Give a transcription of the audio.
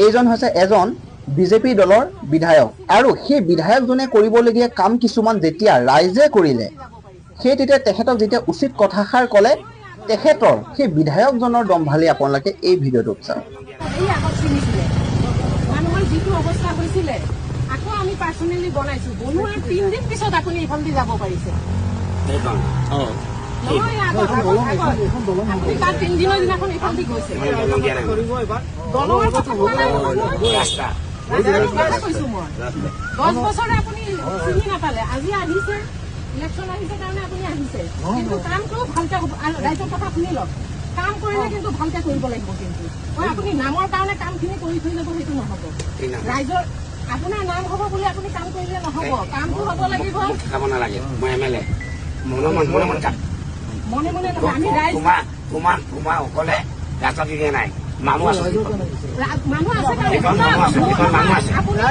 এইজন হৈছে এজন বিজেপি দলৰ বিধায়ক আৰু সেই বিধায়কজনে কৰিবলগীয়া কাম কিছুমান যেতিয়া ৰাইজে কৰিলে সেই তেতিয়া তেখেতক যেতিয়া উচিত কথাষাৰ ক'লে তেখেতৰ সেই বিধায়কজনৰ দম্ভালি আপোনালোকে এই ভিডিঅ'টোত চাওক। যিটো অৱস্থা হৈছিলে আকৌ আমি পাৰ্চনেলি বনাইছো বনোৱাৰ 3 দিন পিছত আপুনি এইখন দি যাব পাৰিছে আপুনি তাৰ 3 দিনৰ দিনাখন এইখন দি গৈছে দলৰ কথা কৈছো মই 10 বছৰে আপুনি চিনি নাপালে আজি আহিছে ইলেকশ্যন আহিছে কাৰণে আপুনি আহিছে কিন্তু কামটো ভালকে ৰাইজৰ কথা শুনি লওক কাম কৰিলে কিন্তু ভালকে কৰিব লাগিব কিন্তু আপুনি নামৰ কাৰণে কামখিনি কৰি থৈ যাব সেইটো নহ'ব ৰাইজৰ আপোনাৰ নাম হ'ব বুলি আপুনি কাম কৰিলে নহ'ব কামটো হ'ব লাগিব মনে মনে নহয় আমি ৰাইজ অকলে ৰাস্তা দিলে নাই মানুহ আছে আপুনি